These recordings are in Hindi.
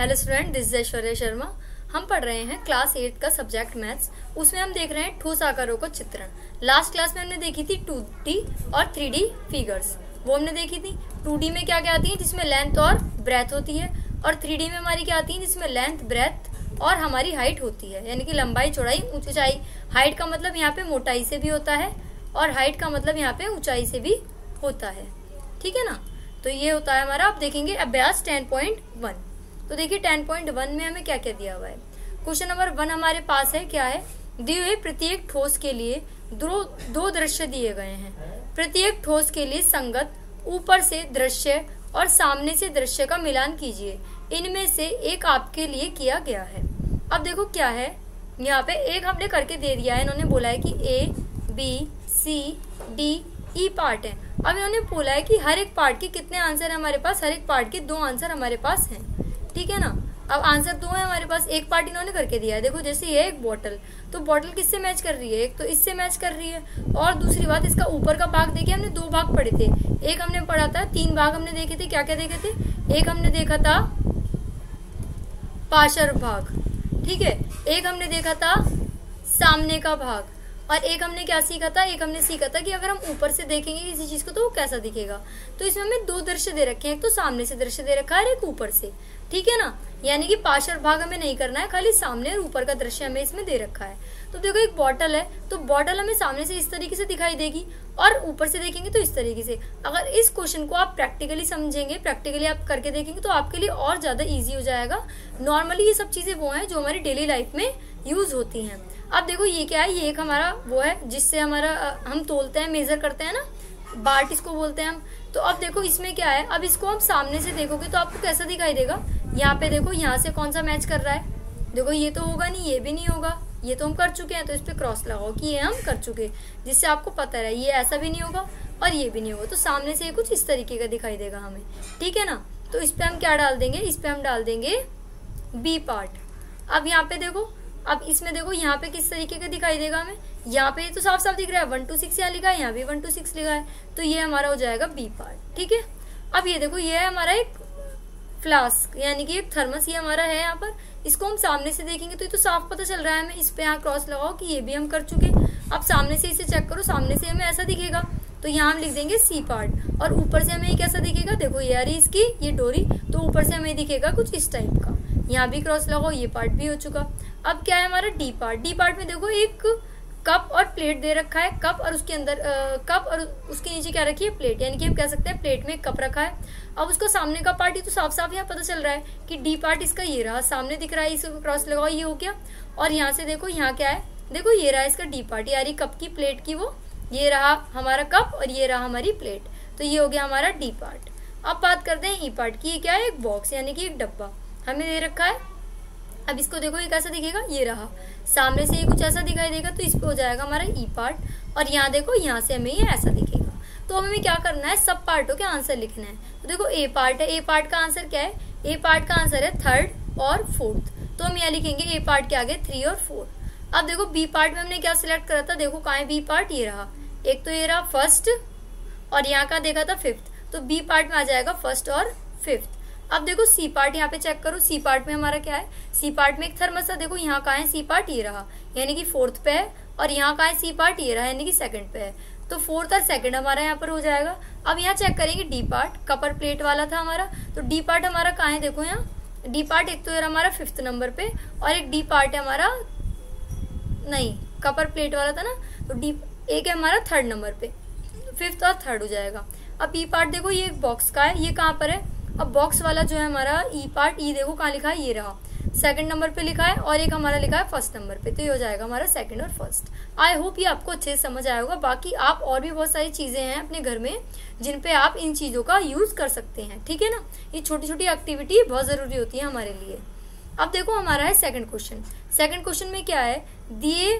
Hello student, this is Aishwarya Sharma. हम पढ़ रहे हैं क्लास 8 का सब्जेक्ट मैथ्स। उसमें हम देख रहे हैं ठोस आकारों का चित्रण। लास्ट क्लास में हमने देखी थी 2D और 3D फिगर्स, वो हमने देखी थी। 2D में क्या क्या आती है, जिसमें लेंथ और ब्रेथ होती है, और 3D में हमारी क्या आती है, जिसमें लेंथ, ब्रेथ और हमारी हाइट होती है, यानी कि लंबाई, चौड़ाई, ऊंचाई। हाइट का मतलब यहाँ पे मोटाई से भी होता है और हाइट का मतलब यहाँ पे ऊंचाई से भी होता है। ठीक है ना। तो ये होता है हमारा। अब देखेंगे अभ्यास 10.1। तो देखिए 10.1 में हमें क्या क्या दिया हुआ है। क्वेश्चन नंबर 1 हमारे पास है, क्या है, दिए हुए प्रत्येक ठोस के लिए दो दृश्य दिए गए हैं। प्रत्येक ठोस के लिए संगत ऊपर से दृश्य और सामने से दृश्य का मिलान कीजिए। इनमें से एक आपके लिए किया गया है। अब देखो क्या है, यहाँ पे एक हमने करके दे दिया है। इन्होंने बोला है कि A, B, C, D, E part है। अब इन्होंने बोला है कि हर एक पार्ट के कितने आंसर है हमारे पास। हर एक पार्ट के 2 आंसर हमारे पास हैं। ठीक है ना। अब आंसर 2 है हमारे पास। एक पार्ट इन्होंने करके दिया है। देखो जैसे ये एक बोतल, तो बोतल किससे मैच कर रही है, एक तो इससे मैच कर रही है। और दूसरी बात, इसका ऊपर का भाग देखिए, हमने 2 भाग पढ़े थे। एक हमने पढ़ा था, 3 भाग हमने देखे थे। क्या क्या देखे थे, एक हमने देखा था पार्श्व भाग, ठीक है, एक हमने देखा था सामने का भाग, और एक हमने क्या सीखा था, एक हमने सीखा था कि अगर हम ऊपर से देखेंगे किसी चीज को तो वो कैसा दिखेगा। तो इसमें हमें 2 दृश्य दे रखे हैं, एक तो सामने से दृश्य दे रखा है और एक ऊपर से। ठीक है ना। यानी कि पार्श्व भाग हमें नहीं करना है, खाली सामने और ऊपर का दृश्य हमें इसमें दे रखा है। तो देखो एक बॉटल है, तो बॉटल हमें सामने से इस तरीके से दिखाई देगी और ऊपर से देखेंगे तो इस तरीके से। अगर इस क्वेश्चन को आप प्रैक्टिकली समझेंगे, प्रैक्टिकली आप करके देखेंगे, तो आपके लिए और ज्यादा ईजी हो जाएगा। नॉर्मली ये सब चीजें वो हैं जो हमारी डेली लाइफ में यूज होती हैं। अब देखो ये क्या है, ये एक हमारा वो है जिससे हमारा हम तोलते हैं, मेजर करते हैं ना, बार्ट इसको बोलते हैं हम। तो अब देखो इसमें क्या है, अब इसको हम सामने से देखोगे तो आपको कैसा दिखाई देगा। यहाँ पे देखो, यहाँ से कौन सा मैच कर रहा है, देखो ये तो होगा नहीं, ये भी नहीं होगा, ये तो हम कर चुके हैं, तो इस पे क्रॉस लगाओ कि ये हम कर चुके, जिससे आपको पता है ये ऐसा भी नहीं होगा और ये भी नहीं होगा। तो सामने से कुछ इस तरीके का दिखाई देगा हमें। ठीक है ना। तो इस पे हम क्या डाल देंगे, इस पे हम डाल देंगे बी पार्ट। अब यहाँ पे देखो, अब इसमें देखो यहाँ पे किस तरीके का दिखाई देगा हमें। यहाँ पे तो साफ साफ दिख रहा है 1 to 6 यहाँ लिखा है, यहाँ भी 1 to 6 लिखा है, तो ये हमारा हो जाएगा बी पार्ट। ठीक है। अब ये देखो, ये है हमारा एक फ्लास्क, यानी कि एक थर्मस, ये हमारा है यहाँ पर। इसको हम सामने से देखेंगे तो ये तो साफ पता चल रहा है हमें। इस पे यहाँ क्रॉस लगाओ कि ये भी हम कर चुके। अब सामने से इसे चेक करो, सामने से हमें ऐसा दिखेगा, तो यहाँ हम लिख देंगे सी पार्ट। और ऊपर से हमें कैसा दिखेगा, देखो ये आ रही इसकी ये डोरी, तो ऊपर से हमें दिखेगा कुछ इस टाइप का। यहाँ भी क्रॉस लगाओ, ये पार्ट भी हो चुका। अब क्या है हमारा डी पार्ट। डी पार्ट में देखो एक कप और प्लेट दे रखा है। कप और उसके अंदर कप और उसके नीचे क्या रखी है, प्लेट, यानी कि हम कह सकते हैं प्लेट में एक कप रखा है। अब उसका सामने का पार्ट ही तो साफ साफ यहाँ पता चल रहा है कि डी पार्ट इसका ये रहा, सामने दिख रहा है, इसको क्रॉस लगाओ, ये हो गया। और यहाँ से देखो, यहाँ क्या है, देखो ये रहा इसका डी पार्ट, यानी कप की प्लेट की वो, ये रहा हमारा कप और ये रहा हमारी प्लेट, तो ये हो गया हमारा डी पार्ट। अब बात करते हैं ई पार्ट की। ये क्या है, एक बॉक्स, यानी कि एक डब्बा हमें दे रखा है। अब इसको देखो, ये कैसा दिखेगा, ये रहा, सामने से ये कुछ ऐसा दिखाई देगा, तो इस पे हो जाएगा हमारा ई पार्ट। और यहाँ देखो, यहाँ से हमें ये ऐसा दिखेगा। तो हमें क्या करना है, सब पार्टों के आंसर लिखना है। तो देखो ए पार्ट है, ए पार्ट का आंसर क्या है, ए पार्ट का आंसर है 3rd और 4th, तो हम यहाँ लिखेंगे ए पार्ट के आगे 3 और 4। अब देखो बी पार्ट में हमने क्या सिलेक्ट करा था, देखो कहाँ है बी पार्ट, ये रहा, एक तो ये रहा 1st और यहाँ का देखा था 5th, तो बी पार्ट में आ जाएगा 1st और 5th। अब देखो सी पार्ट, यहाँ पे चेक करो, सी पार्ट में हमारा क्या है, सी पार्ट में एक थर्मस है, देखो यहाँ कहाँ है सी पार्ट, ये रहा, यानी कि 4th पे है, और यहाँ कहाँ है सी पार्ट, ये रहा, यानी कि 2nd पे है, तो 4th और 2nd हमारा यहाँ पर हो जाएगा। अब यहाँ चेक करेंगे डी पार्ट, कपर प्लेट वाला था हमारा, तो डी पार्ट हमारा कहाँ है, देखो यहाँ डी पार्ट एक तो हमारा 5th नंबर पे, और एक डी पार्ट है हमारा, नहीं कपर प्लेट वाला था ना, तो डी एक है हमारा 3rd नंबर पे, 5th और 3rd हो जाएगा। अब ई पार्ट देखो, ये एक बॉक्स का है, ये कहाँ पर है, अब बॉक्स वाला जो है हमारा ई पार्ट, ई देखो कहाँ लिखा है, ये रहा 2nd नंबर पे लिखा है, और एक हमारा लिखा है 1st नंबर पे, तो ये हो जाएगा हमारा 2nd और 1st। आई होप ये आपको अच्छे से समझ आया होगा। बाकी आप और भी बहुत सारी चीजें हैं अपने घर में जिन पे आप इन चीजों का यूज कर सकते हैं। ठीक है ना। ये छोटी छोटी एक्टिविटी बहुत जरूरी होती है हमारे लिए। अब देखो हमारा है 2nd क्वेश्चन। 2nd क्वेश्चन में क्या है, दिए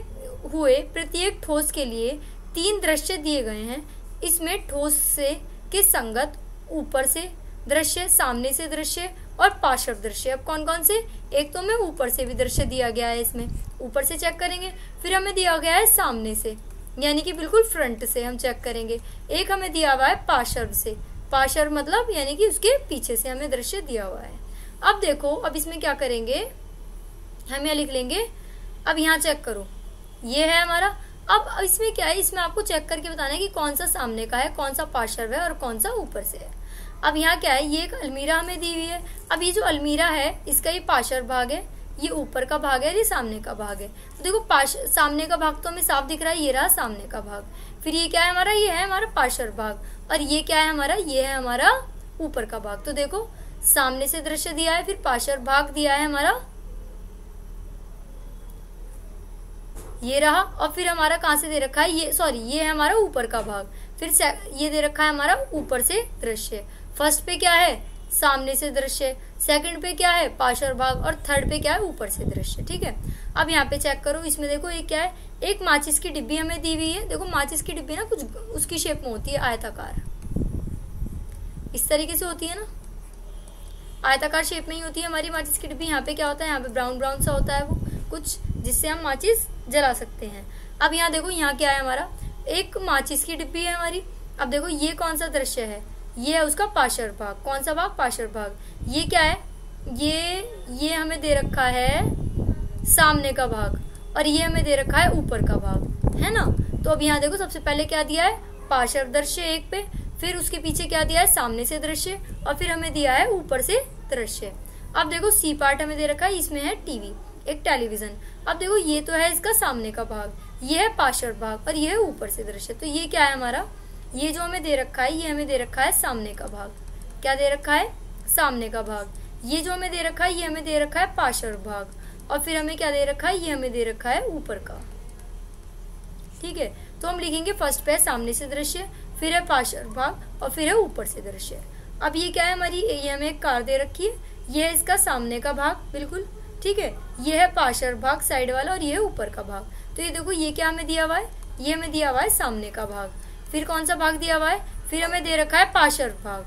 हुए प्रत्येक ठोस के लिए 3 दृश्य दिए गए हैं। इसमें ठोस से के संगत ऊपर से दृश्य, सामने से दृश्य और पार्श्व दृश्य। अब कौन कौन से, एक तो हमें ऊपर से भी दृश्य दिया गया है, इसमें ऊपर से चेक करेंगे, फिर हमें दिया गया है सामने से, यानी कि बिल्कुल फ्रंट से हम चेक करेंगे। एक हमें दिया हुआ है पार्श्व से, पार्श्व मतलब यानी कि उसके पीछे से हमें दृश्य दिया हुआ है। अब देखो, अब इसमें क्या करेंगे, हम यहाँ लिख लेंगे। अब यहाँ चेक करो, ये है हमारा। अब इसमें क्या है, इसमें आपको चेक करके बताना है कि कौन सा सामने का है, कौन सा पार्श्व है और कौन सा ऊपर से है। अब यहाँ क्या है, ये एक अलमीरा हमें दी हुई है। अब ये जो अलमीरा है इसका ये पार्श्व भाग है, ये ऊपर का भाग है, ये सामने का भाग है। तो देखो सामने का भाग तो हमें साफ दिख रहा है, ये रहा सामने का भाग। फिर ये क्या है हमारा, ये है हमारा पार्श्व भाग। और ये क्या है हमारा, ये है हमारा ऊपर का भाग। तो देखो सामने से दृश्य दिया है, फिर पार्श्व भाग दिया है हमारा, ये रहा। और फिर हमारा कहाँ से दे रखा है, ये सॉरी ये है हमारा ऊपर का भाग। फिर ये दे रखा है हमारा ऊपर से दृश्य। फर्स्ट पे क्या है, सामने से दृश्य। सेकंड पे क्या है, पार्श्व भाग। और थर्ड पे क्या है, ऊपर से दृश्य। ठीक है, अब यहाँ पे चेक करो, इसमें देखो ये क्या है, एक माचिस की डिब्बी हमें दी हुई है। देखो माचिस की डिब्बी ना कुछ उसकी शेप में होती है, आयताकार, इस तरीके से होती है ना, आयताकार शेप में ही होती है हमारी माचिस की डिब्बी। यहाँ पे क्या होता है, यहाँ पे ब्राउन ब्राउन सा होता है वो कुछ, जिससे हम माचिस जला सकते हैं। अब यहाँ देखो, यहाँ क्या है हमारा, एक माचिस की डिब्बी है हमारी। अब देखो ये कौन सा दृश्य है, ये है उसका पार्श्व भाग। कौन सा भाग, पार्श्व भाग। ये क्या है, ये हमें दे रखा है सामने का भाग, और ये हमें दे रखा है ऊपर का भाग, है ना। तो अब यहाँ देखो, सबसे पहले क्या दिया है, पार्श्व दृश्य एक पे, फिर उसके पीछे क्या दिया है, सामने से दृश्य, और फिर हमें दिया है ऊपर से दृश्य। अब देखो सी पार्ट हमें दे रखा है, इसमें है टीवी, एक टेलीविजन। अब देखो ये तो है इसका सामने का भाग, ये है पार्श्व भाग, और ये है ऊपर से दृश्य। तो ये क्या है हमारा, ये जो हमें दे रखा है, ये हमें दे रखा है सामने का भाग। क्या दे रखा है, सामने का भाग। ये जो हमें दे रखा है, ये हमें दे रखा है पार्श्व भाग। और फिर हमें क्या दे रखा है, ये हमें दे रखा है ऊपर का। ठीक है, तो हम लिखेंगे फर्स्ट पे है सामने से दृश्य, फिर है पार्श्व भाग, और फिर है ऊपर से दृश्य। अब ये क्या है हमारी, ये हमें एक कार दे रखी है, ये है इसका सामने का भाग, बिल्कुल ठीक है। ये है पार्श्व भाग साइड वाला, और ये है ऊपर का भाग। तो ये देखो, ये क्या हमें दिया हुआ है, ये हमें दिया हुआ है सामने का भाग। फिर कौन सा भाग दिया हुआ है, फिर हमें दे रखा है पार्श्व भाग,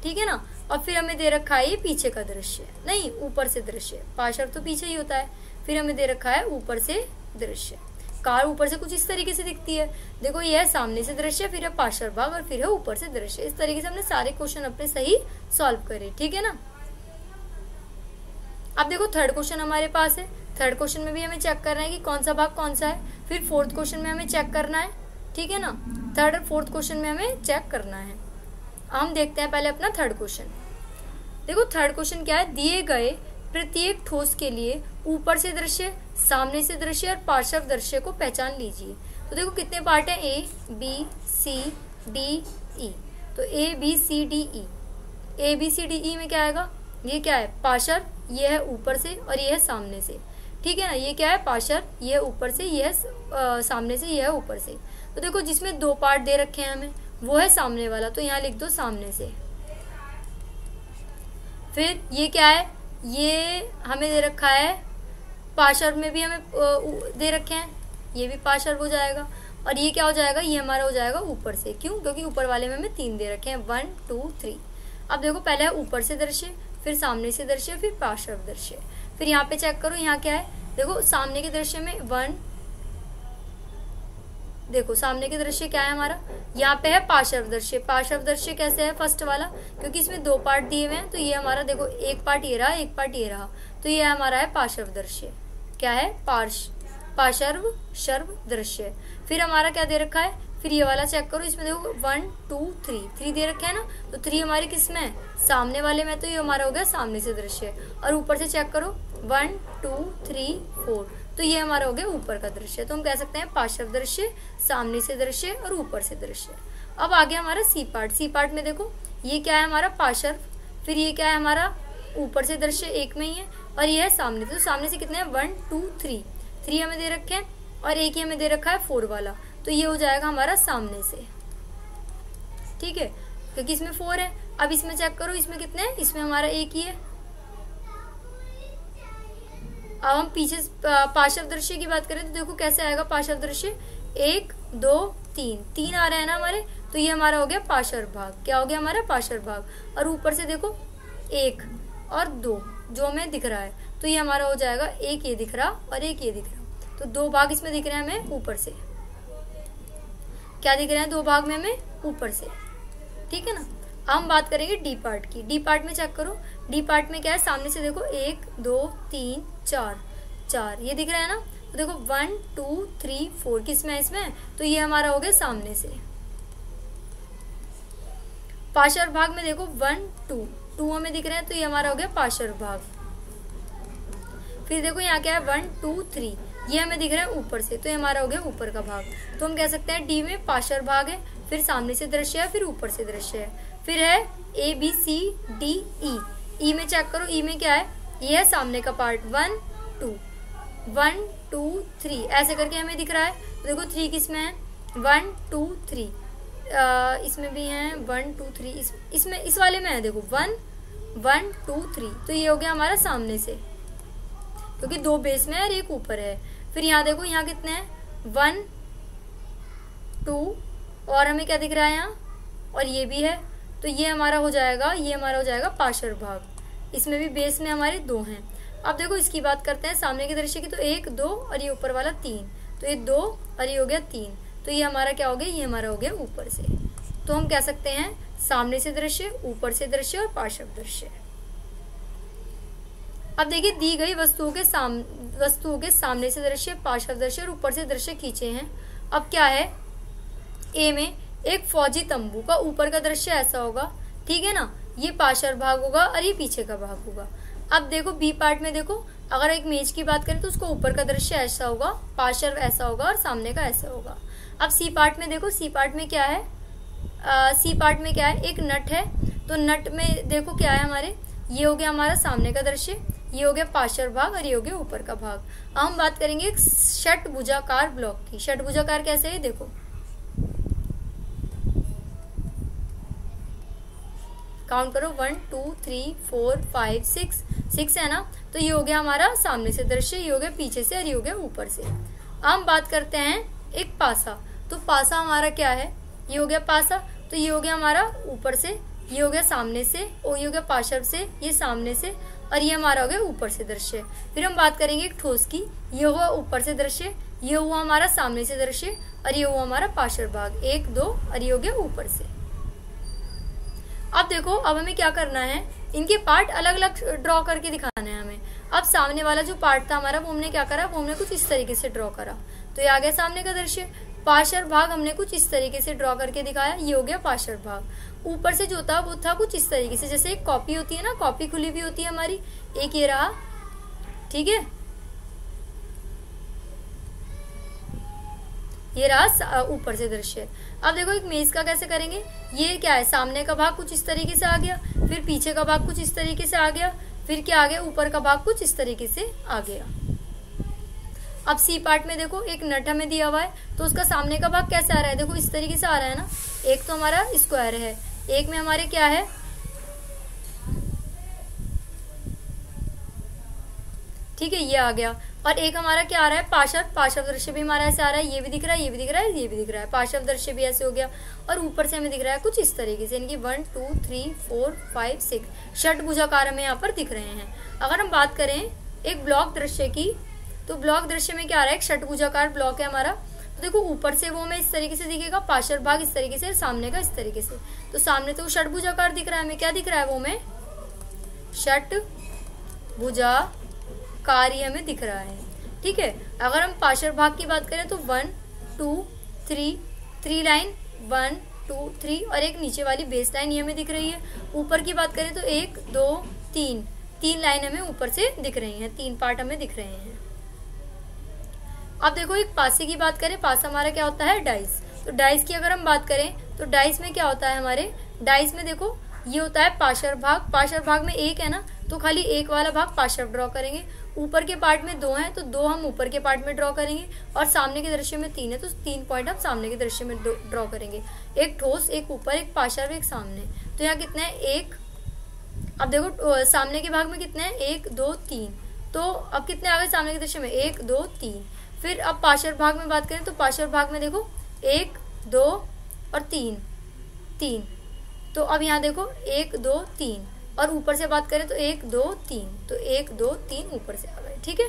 ठीक है ना। और फिर हमें दे रखा है ये पीछे का दृश्य, नहीं ऊपर से दृश्य, पार्श्व तो पीछे ही होता है। फिर हमें दे रखा है ऊपर से दृश्य। कार ऊपर से कुछ इस तरीके से दिखती है। देखो ये है सामने से दृश्य, फिर है पार्श्व भाग, और फिर है ऊपर से दृश्य। इस तरीके से हमने सारे क्वेश्चन अपने सही सॉल्व करे, ठीक है ना। अब देखो थर्ड क्वेश्चन हमारे पास है। थर्ड क्वेश्चन में भी हमें चेक करना है कि कौन सा भाग कौन सा है। फिर फोर्थ क्वेश्चन में हमें चेक करना है, ठीक है ना। थर्ड और फोर्थ क्वेश्चन में हमें चेक करना है। हम देखते हैं पहले अपना थर्ड क्वेश्चन। देखो थर्ड क्वेश्चन क्या है, दिए गए प्रत्येक ठोस के लिए ऊपर से दृश्य, सामने से दृश्य और पार्श्व दृश्य को पहचान लीजिए। तो देखो कितने पार्ट है, ए बी सी डी ई। तो A B C D E, A B C D E में क्या आएगा, ये क्या है पार्श्व, ये है ऊपर से और ये है सामने से, ठीक है ना। ये क्या है पार्श्व, ये है ऊपर से, ये है सामने से, ये है ऊपर से। तो देखो जिसमें दो पार्ट दे रखे हैं हमें, वो है सामने वाला, तो यहाँ लिख दो सामने से। फिर ये क्या है, ये हमें दे रखा है पार्श्व में भी हमें दे रखे हैं, ये भी पार्श्व हो जाएगा। और ये क्या हो जाएगा, ये हमारा हो जाएगा ऊपर से। क्यों, क्योंकि ऊपर वाले में हमें 3 दे रखे हैं, 1 2 3। अब देखो पहले है ऊपर से दृश्य, फिर सामने से दृश्य, फिर पार्श्व दृश्य। फिर यहाँ पे चेक करो, यहाँ क्या है, देखो सामने के दृश्य में 1, देखो सामने के दृश्य क्या है हमारा, यहाँ पे है पार्श्व दृश्य। पार्श्व दृश्य कैसे है, फर्स्ट वाला, क्योंकि इसमें 2 पार्ट दिए हुए हैं, तो ये हमारा देखो एक पार्ट ये रहा, एक पार्ट ये रहा, तो ये हमारा है पार्श्व दृश्य। क्या है, पार्श्व शर्व दृश्य। फिर हमारा क्या दे रखा है, फिर ये वाला चेक करो, इसमें देखो 1 2 3 दे रखे हैं ना, तो 3 हमारे किस में है, सामने वाले में, तो ये हमारा हो गया सामने से दृश्य। और ऊपर से चेक करो 1 2 3 4, तो ये हमारा हो गया ऊपर का दृश्य। तो हम कह सकते हैं पार्श्व दृश्य, सामने से दृश्य और ऊपर से दृश्य। अब आ गया हमारा सी पार्ट। सी पार्ट में देखो ये क्या है हमारा पार्श्व, फिर ये क्या है हमारा ऊपर से दृश्य एक में ही है, और ये है सामने। तो सामने से कितने हैं, 1 2 3 हमें दे रखे हैं, और एक ही हमें दे रखा है 4 वाला, तो ये हो जाएगा हमारा सामने से, ठीक है, क्योंकि इसमें 4 है। अब इसमें चेक करो, इसमें कितने हैं, इसमें हमारा एक ही है। अब हम पीछे पार्श्व दृश्य की बात करें तो देखो कैसे आएगा पार्श्व दृश्य, 1 2 3 आ रहे हैं ना हमारे, तो ये हमारा हो गया पार्श्व भाग। क्या हो गया हमारा पार्श्व भाग। और ऊपर से देखो 1 और 2 जो हमें दिख रहा है, तो ये हमारा हो जाएगा, एक ये दिख रहा और एक ये दिख रहा, तो 2 भाग इसमें दिख रहे हैं हमें ऊपर से। क्या दिख रहे हैं, 2 भाग में हमें ऊपर से, ठीक है ना। हम बात करेंगे डी पार्ट की। डी पार्ट में चेक करो, डी पार्ट में क्या है, सामने से देखो 1 2 3 4 4 ये दिख रहा है ना। तो देखो 1 2 3 4 किस में है, इसमें, तो ये हमारा हो गया सामने से। पार्श्व भाग में देखो 1 2 2 हमें दिख रहे हैं, तो ये हमारा हो गया पार्श्व भाग। फिर देखो यहाँ क्या है 1 2 3 ये हमें दिख रहा है ऊपर से, तो ये हमारा हो गया ऊपर का भाग। तो हम कह सकते हैं डी में पार्श्व भाग है, फिर सामने से दृश्य है, फिर ऊपर से दृश्य है। फिर है ए बी सी डी ई। ई में चेक करो, ई में क्या है, ये है सामने का पार्ट 1 2 3 ऐसे करके हमें दिख रहा है। तो देखो 3 किस में है, 1 2 3 इसमें भी है 1 2 3 इसमें इस वाले में है देखो 1 1 2 3। तो ये हो गया हमारा सामने से, क्योंकि 2 बेस में है और एक ऊपर है। फिर यहाँ देखो यहाँ कितने हैं 1 2 और हमें क्या दिख रहा है यहाँ, और ये भी है। तो ये हमारा हो जाएगा, ये हमारा हो जाएगा पार्श्व भाग। इसमें भी बेस में हमारे 2 हैं। अब देखो इसकी बात करते हैं सामने के दृश्य की, तो 1 2 और ये ऊपर वाला 3, तो ये 2 और ये हो गया 3। तो ये हमारा क्या हो गया, ये हमारा हो गया ऊपर से। तो हम कह सकते हैं सामने से दृश्य, ऊपर से दृश्य और पार्श्व दृश्य। अब देखिए दी गई वस्तुओं के सामने से दृश्य, पार्श्व दृश्य और ऊपर से दृश्य खींचे हैं। अब क्या है, ए में एक फौजी तंबू का ऊपर का दृश्य ऐसा होगा, ठीक है ना, ये पार्श्व भाग होगा और ये पीछे का भाग होगा। अब देखो बी पार्ट में देखो, अगर एक मेज की बात करें तो उसको ऊपर का दृश्य ऐसा होगा, पार्श्व ऐसा होगा और सामने का ऐसा होगा। अब सी पार्ट में देखो, सी पार्ट में क्या है, सी पार्ट में क्या है, एक नट है। तो नट में देखो क्या है हमारे, ये हो गया हमारा सामने का दृश्य, ये हो गया पार्श्व भाग और ये हो गया ऊपर का भाग। अब हम बात करेंगे एक षटभुजाकार ब्लॉक की। षटभुजाकार कैसे है देखो, काउंट करो 1 2 3 4 5 6 है ना। तो ये हो गया हमारा सामने से दृश्य, ये हो गया पीछे से और ये हो गया ऊपर से। अब हम बात करते हैं एक पासा। तो पासा हमारा क्या है, ये हो गया पासा। तो ये हो गया हमारा ऊपर से, ये हो गया सामने से, और ये हो गया पार्श्व से, ये सामने से, और ये हमारा हो गया ऊपर से दृश्य। फिर हम बात करेंगे एक ठोस की। ये हुआ ऊपर से दृश्य, ये हुआ हमारा सामने से दृश्य और ये हुआ हमारा पार्श्व भाग 1 2 और ये हो गया ऊपर से। अब देखो अब हमें क्या करना है, इनके पार्ट अलग अलग ड्रॉ करके दिखाना है हमें। अब सामने वाला जो पार्ट था हमारा, वो हमने क्या करा, वो हमने कुछ इस तरीके से ड्रॉ करा, तो ये आ गया सामने का दृश्य। पार्श्व भाग हमने कुछ इस तरीके से ड्रॉ करके दिखाया, ये हो गया पार्श्व भाग। ऊपर से जो था वो था कुछ इस तरीके से, जैसे एक कॉपी होती है ना, कॉपी खुली भी होती है हमारी, एक ये रहा, ठीक है, ये रहा ऊपर से दृश्य। अब देखो एक मेज का कैसे करेंगे, ये क्या है, सामने का भाग कुछ इस तरीके से आ गया, फिर पीछे का भाग कुछ इस तरीके से आ गया, फिर क्या आ गया, ऊपर का भाग कुछ इस तरीके से आ गया। अब सी पार्ट में देखो एक नट हमें दिया हुआ है, तो उसका सामने का भाग कैसे आ रहा है, देखो इस तरीके से आ रहा है ना। एक तो हमारा स्क्वायर है, एक में हमारे क्या है, ठीक है, ये आ गया, और एक हमारा क्या आ रहा है, पार्श्व दृश्य भी हमारा ऐसे आ रहा है, ये भी दिख रहा है, ये भी दिख रहा है, ये भी दिख रहा है, पार्श्व दृश्य भी ऐसे हो गया। और ऊपर से हमें दिख रहा है कुछ इस तरीके से, इनकी 1 2 3 4 5 6 षटभुजाकार हमें यहाँ पर दिख रहे हैं। अगर हम बात करें एक ब्लॉक दृश्य की, तो ब्लॉक दृश्य में क्या आ रहा है, एक षटभुजाकार ब्लॉक है हमारा। तो देखो ऊपर से वो हमें इस तरीके से दिखेगा, पार्श्व भाग इस तरीके से, सामने का इस तरीके से। तो सामने तो षटभुजाकार दिख रहा है हमें, क्या दिख रहा है वो हमें, षटभुजाकार हमें दिख रहा है, ठीक है। अगर हम पार्श्व भाग की बात करें तो 1 2 3 लाइन 1 2 3 और एक नीचे वाली बेस लाइन ये हमें दिख रही है। ऊपर की बात करें तो 1 2 3 लाइन हमें ऊपर से दिख रही हैं, 3 पार्ट हमें दिख रहे हैं। अब देखो एक पासे की बात करें, पासा हमारा क्या होता है, डाइस। तो डाइस की अगर हम बात करें तो डाइस में क्या होता है हमारे, डाइस में देखो ये होता है पार्श्व भाग। पार्श्व भाग में एक है ना, तो खाली एक वाला भाग पार्श्व ड्रॉ करेंगे। ऊपर के पार्ट में 2 हैं, तो 2 हम ऊपर के पार्ट में ड्रॉ करेंगे, और सामने के दृश्य में 3 है, तो 3 पॉइंट हम सामने के दृश्य में ड्रॉ करेंगे। एक ठोस, एक ऊपर, एक पार्श्व, एक सामने। तो यहाँ कितने हैं, 1। अब देखो सामने के भाग में कितने हैं, 1 2 3। तो अब कितने आ गए सामने के दृश्य में, 1 2 3। फिर अब पार्श्व भाग में बात करें तो पार्श्व भाग में देखो 1 2 और 3। तो अब यहाँ देखो 1 2 3, और ऊपर से बात करें तो 1 2 3, तो 1 2 3 ऊपर से आ गए, ठीक है।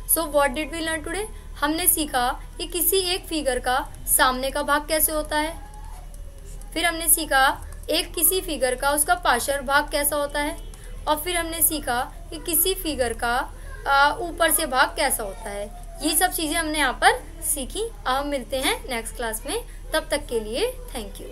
So what did we learn today, हमने सीखा कि किसी एक फिगर का सामने का भाग कैसे होता है, फिर हमने सीखा एक किसी फिगर का उसका पार्शियल भाग कैसा होता है, और फिर हमने सीखा कि किसी फिगर का ऊपर से भाग कैसा होता है। ये सब चीजें हमने यहाँ पर सीखी। अब हम मिलते हैं नेक्स्ट क्लास में, तब तक के लिए थैंक यू।